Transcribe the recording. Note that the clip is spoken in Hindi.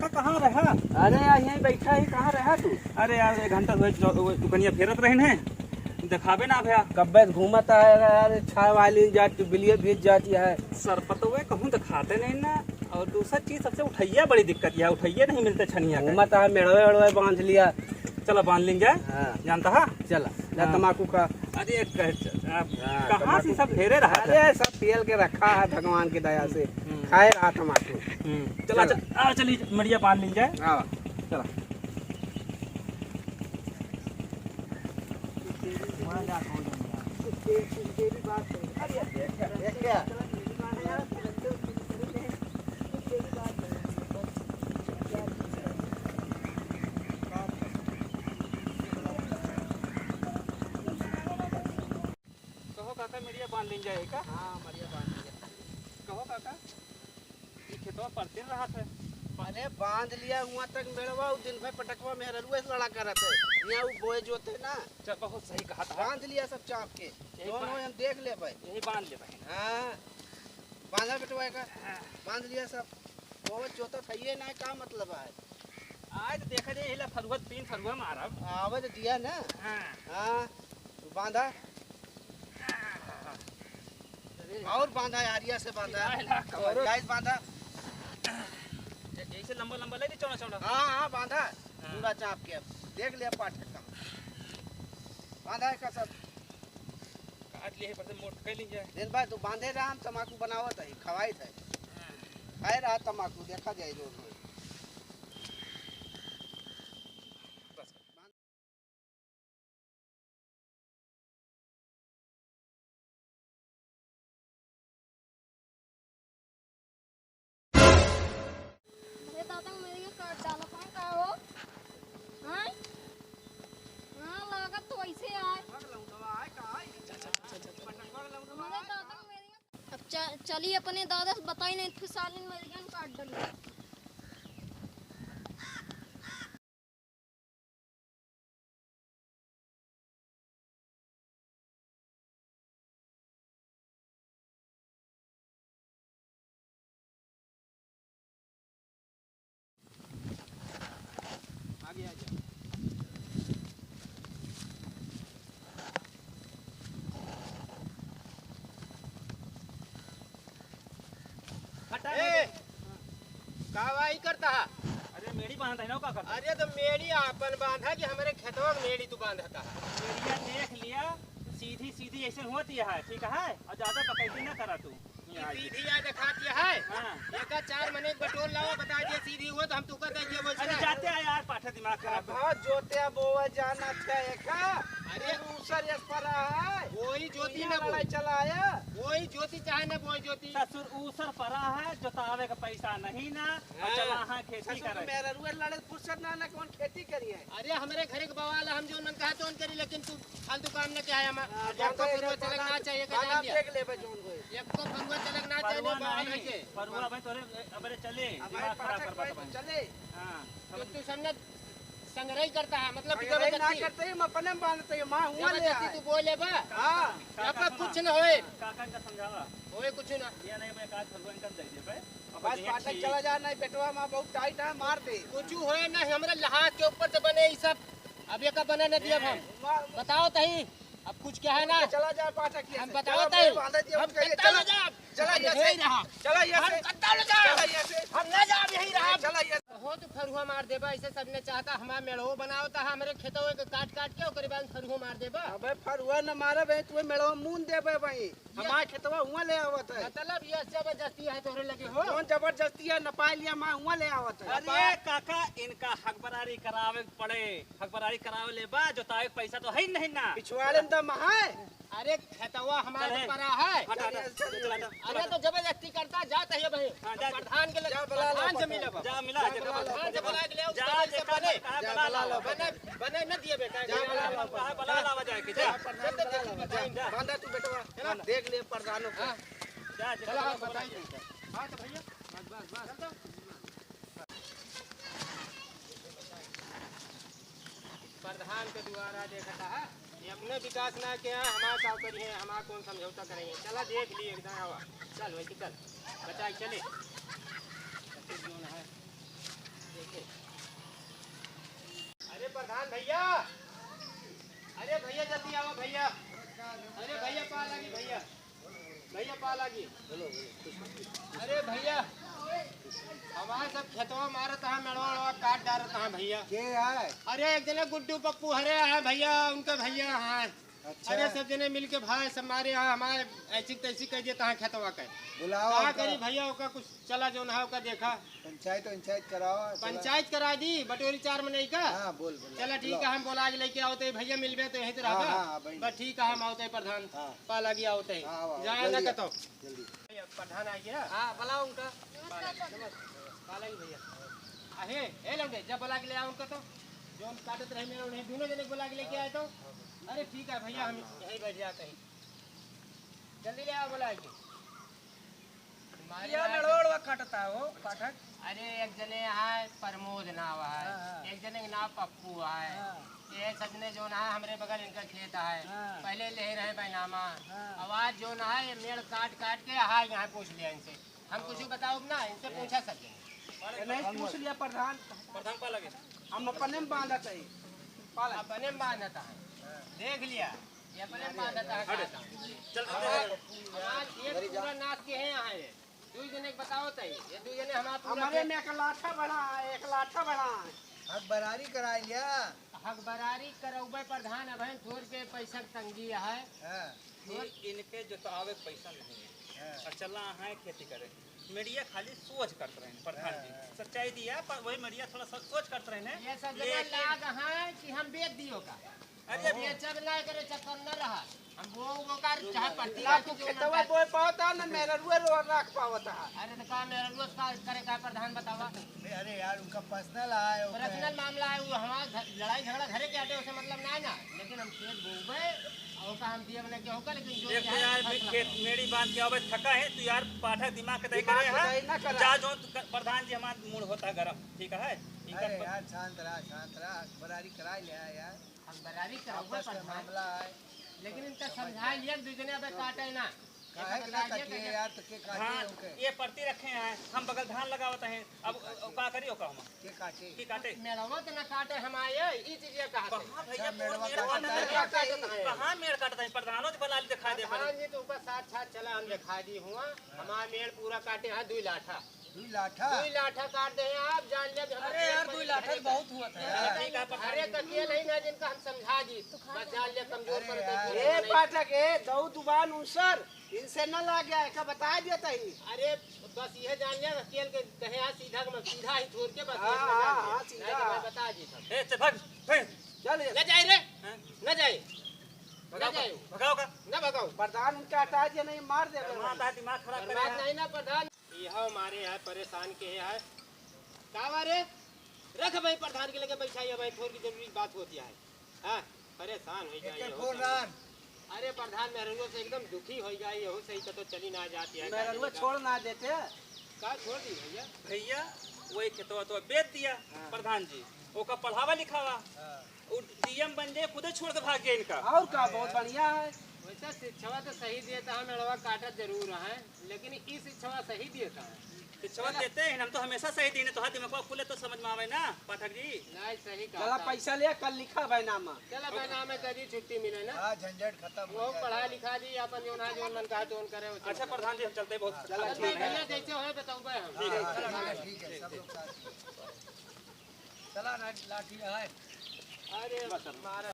काका कहाँ रहा? अरे यार यहीं बैठा है, कहाँ रहा तू? अरे यार 1 घंटा दुकनिया फेरत रहे हैं, दिखावे ना भैया। कब्बे घूमता है यार, छाए वाली जाती बिलिया भेज जाती है। सर पता हुए कहूँ दिखाते नहीं ना। और दूसरा चीज सबसे उठैया बड़ी दिक्कत है, उठैया नहीं मिलते छनिया का। घूमता है, मेड़वे वेड़वे बांध लिया। चलो बांध लेंगे। हाँ जानता है? चला जा हाँ। तम्बाकू का। अरे हाँ, कहाँ से सब फेरे रहा था? अरे सब तेल के रखा है भगवान की दया से, खाए रहा तम्बाकू। चला चलिए मड़िया बांध लेंगे। हाँ चला काका मड़िया बांध लेंगे का? हाँ मरिया बांध लिया। कहो काका ये खेतवा पड़ते रहा था। अरे बांध लिया वहाँ तक मेड़वा, दिन भर पटकवा में ररुआ से लड़ा कर रहे यहाँ वो बोए जोते ना। चल बहुत सही कहा था। बांध लिया सब चाप के, दोनों हम देख ले भाई। यही बांध ले भाई। हाँ बांधा बेटवा का बांध लिया सब। बहुत जोता था ये ना, का मतलब है? आज तो देखा जाए हिला फरुआ 3 फरुआ मारा। आवाज दिया ना। हाँ हाँ बांधा और बांधा, यारिया से बांधा, गाइस बांधा। जैसे लंबा लंबा ले चौड़ा चौड़ा। हाँ हाँ बांधा पूरा चाप के। देख लिया पाठ का बांधा है का सब। काट लिए पर से मोट कर लीजिए। दिन भाई तू बांधे रहा, हम तम्बाकू बनावत है, खवाई थे, खाए रहा तम्बाकू, देखा जाए रोज रोज। दादा मेरे ये काट डाला कौन का हो? हाँ लागत तो वैसे आए। मेरे दादा मेरे अब चलिए अपने दादा से बताई नहीं फिर सालिन मेरे जान काट डाली। आगे आ जा। कावाई करता है। अरे मेरी बांध है ना का करता। अरे तो मेरी आपन बांधा कि हमारे खेतवा में मेरी तू बांधता है। मेरिया देख लिया सीधी सीधी ऐसे होती है, ठीक है? और ज्यादा पकड़ती ना करा तू। सीधी या दिखाती है। हाँ। एका 4 महीने बटोर लाओ, बता दिया सीधी हुआ तो हम तू कहते हैं बोल। अरे जाते हैं यार, पाठा दिमाग खराब। बहुत जोते बोवा जाना चाहिए। अरे दूसर यस पर है वही ज्योति ना लड़ाई चलाया, वही ज्योति चाहे ना वही ज्योति। ससुर ऊसर परा है, जोतावे का पैसा नहीं ना, और चला हाँ खेती करे। मेरा रुए लड़े फुर्सत ना ना कौन खेती करिए। अरे हमारे घरे के बवाल हम जो मन कहा तो उन करी, लेकिन तू फालतू काम न क्या है। हम आपको फरुआ चलना चाहिए का जान लिया। देख ले बे जोन को एक को फरुआ चलना चाहिए बाहर है के परुआ भाई तोरे अबरे चले दिमाग खराब करबा चले। हां तो तू सामने संग्रह करता है, मतलब जबरदस्ती ना करते हम अपने बांधते हैं। मां हुआ ले तू बोले बा। हां अब कुछ न होए, काका का समझावा होए कुछ ना। ये नहीं मैं काज फरुआ इनकम दे दे बे। बस पाटक चला जा, नहीं बेटवा मां बहुत टाइट है, मार दे। कुछ होए ना, हमरा लहाज के ऊपर से बने ई सब। अब ये का बने न दिया हम बताओ तही। अब कुछ क्या है ना, चला जा पाठक हम बताओ तही। हम चला जा, चला यही रहा, चला यही हम ना जा, यही रहा, चला यही हो। तो फरुआ मार देबा ऐसे सबने चाहता। हमारा मेड़ो बनाओ ता हमरे खेतों के काट काट के ओकरे बाद फरुआ मार देबा। अबे फरुआ न मारे भाई, तू मेड़ो मून देबे भाई। हमारे खेतवा हुआ ले आवत है, मतलब ये जबरदस्ती है तोरे लगे हो। कौन जबरदस्ती है? न पाई लिया मां हुआ ले आवत है। अरे काका इनका हक बरारी करावे पड़े, हक बरारी करावे ले बा, जोतावे पैसा तो है नहीं ना। पिछवाड़े में दम है। अरे खेतवा हमारे परा है। अरे तो जबरदस्ती करता जाता है भाई। प्रधान के प्रधान से मिले, जा मिला प्रधान से बुला के ले आओ। बने बने न दिए बेटा, बला लावा जाए के जा बांधा तू बेटवा, देख ले प्रधानों को। जा चला बताइए। हां तो भैया बस प्रधान के द्वारा देखता है ये अपने विकास ना के हमारा क्या करिए, हमारा कौन समझौता करेंगे। चला देख लिए एकदम हवा। चल वैसे चल बचा चले। अरे प्रधान भैया, अरे भैया जल्दी आओ भैया, अरे भैया पा लगी भैया, भैया पा लगी। अरे भैया हमारे सब खेतवा मारत है, मेड़वा काट डालत है भैया। के है? अरे एक जने गुड्डू पप्पू हरे है भैया, उनके भैया हैं। अच्छा। अरे सब जने मिल के भाई सब मारे हैं, हमारे ऐसी तैसी कह दिए तहाँ खेतवा के। बुलाओ क्या उनका। करी भैया, ओका कुछ चला जो ना का देखा। पंचायत कराओ। पंचायत करा दी बटोरी 4 में नहीं का। हाँ बोल बोल। चला ठीक है, हम बोला के लेके आओते भैया मिलबे तो यही तो हाँ, रहा। हाँ, भाई। बस ठीक है, हम आओते प्रधान हाँ। पा लगी आओते हाँ, आओ, जाए ना जल्दी कतो जल्दी। प्रधान आ गया। हाँ बुलाओ उनका। पा लगी भैया आहे ए लौंडे जब बोला के ले आओ उनका तो जो काटत रहे मेरे उन्हें दोनों जने बोला के लेके आए तो। अरे ठीक है भैया, हम यहीं बैठ जाते हैं, जल्दी ले आओ बोला के। ये मेड़वा काटता है वो पाठक। अरे एक जने है प्रमोद नाव है, एक जने का नाम पप्पू है, ये सजने जो ना है हमरे बगल इनका खेत है, पहले ले रहे बैनामा। आवाज जो ना है ये मेड़ काट काट के हाँ यहाँ पूछ लिया इनसे, हम कुछ बताओ ना, इनसे पूछा सके नहीं पूछ लिया प्रधान। प्रधान पा लगे। हम अपने में बांधा चाहिए। अपने में बांधता है, देख लिया ये अपने में बांधता है। चल आवाज एक पूरा नाच के हैं यहाँ ये दू जने के बताओ तई, ये दू जने हमारे में एक लाठा बना है, एक लाठा बना है। हक बरारी करा लिया। हक बरारी करौबे प्रधान अब थोड़ के पैसा के तंगी है। हाँ, इनके जोतावे पैसा नहीं है और चलना है खेती करे। मीडिया खाली सोच करते रहे प्रधान जी, सच्चाई दिया पर वही मीडिया थोड़ा सा सोच करते रहे। ये सब जगह लाग है कि हम बेच दियो का। अरे ये सब ना करे चक्कर न रहा, हम वो का चाहे पट्टी लाखों खेतवा बोए पावता न मेरा रुए रो रख पावता है। अरे तो का मेरा रोज का करे का प्रधान बतावा। अरे यार उनका पर्सनल है। पर्सनल मामला है वो, हमारा लड़ाई झगड़ा घरे के आटे उसे मतलब ना ना, लेकिन हम खेत बोबे और का हम दिए बने के होगा, लेकिन जो देखो यार खेत मेरी बांध के आवे थका है तो यार पाठक दिमाग के दही दिमाग करे के दही ना है करा। जा जो प्रधान जी हमारा मूड होता है गरम, ठीक है। अरे यार शांत रहा हक बरारी करा लिया यार। हम बरारी आपस कराऊंगा में प्रधान, मामला है। लेकिन इनका समझा लिया दूसरे अब काटे ना। काहे के ना काटिए यार, तो के हाँ काटे उनके ये पर्ती रखे हैं, हम बगल धान लगावत हैं। अब का करियो का हम के काटे। की काटे मेड़वा तो ना काटे हम आए ई चीज ये कहा कहाँ भैया मेड़वा मेड़ काटता है। काटता है, कहाँ मेड़ काटता है प्रधानों जी बना दिखा दे प्रधान जी तो ऊपर साथ साथ चला हम दिखा दी हुआ, हमारा मेड़ पूरा काटे हैं 2 लाठा। 2 लाठा। 2 लाठा काट दे हैं आप, जान लिया कि अरे यार 2 लाठा बहुत हुआ था। ठीक है अरे कटिए नहीं ना जिनका हम समझा दी, बस जान लिया कमजोर अरे पड़ते यार। हैं। ए पाठक ए दऊ दुबान उनसर इनसे न लग गया का बता दिया तही। अरे बस ये जान लिया अकेल के कहे यहाँ सीधा सीधा ही छोड़ के बस हाँ, ये हाँ, समझा हाँ, दी। सीधा। नहीं तो मैं बता दी सब। ए चल भाग चल न जाए रे, हैं? न जाए, न भगाओ जाए, भगाओ का न भगाओ। प्रधान उनका हटा दिया नहीं मार दे दिमाग खराब बर्बाद करे नहीं ना प्रधान, यह हमारे है परेशान के है का बारे रख भाई प्रधान के लेके बैठा है भाई, थोड़ी जरूरी बात होती है। हाँ परेशान हो के जाए फोन रान। अरे प्रधान मेहरुआ से एकदम दुखी हो गया, ये हो सही तो चली ना जाती है। मेरा छोड़ ना देते का छोड़ दी भैया। भैया वही खेतवा तो बेच दिया प्रधान जी, ओका पढ़ावा लिखावा डीएम बन जाए, खुद छोड़ के भाग गया इनका। और का बहुत बढ़िया है। वैसा शिक्षवा तो सही देता है, मेड़वा काटा जरूर है, लेकिन इस शिक्षवा सही देता है। शिक्षवा देते हैं, हम तो हमेशा सही देने तो दिमाग खुले तो समझ में आवे ना पाठक जी। नहीं सही चला कहा। पैसा ले कल लिखा भाई नामा। चला बना में कभी छुट्टी मिले ना, हाँ झंझट खत्म वो हो जाए। पढ़ा लिखा दी अपन जो ना जो मन कहा तो करे। अच्छा प्रधान जी हम चलते हैं, बहुत चला भैया जैसे हो बताऊँ हम। ठीक है सब लोग साथ। चला ना लाठी है। अरे मारा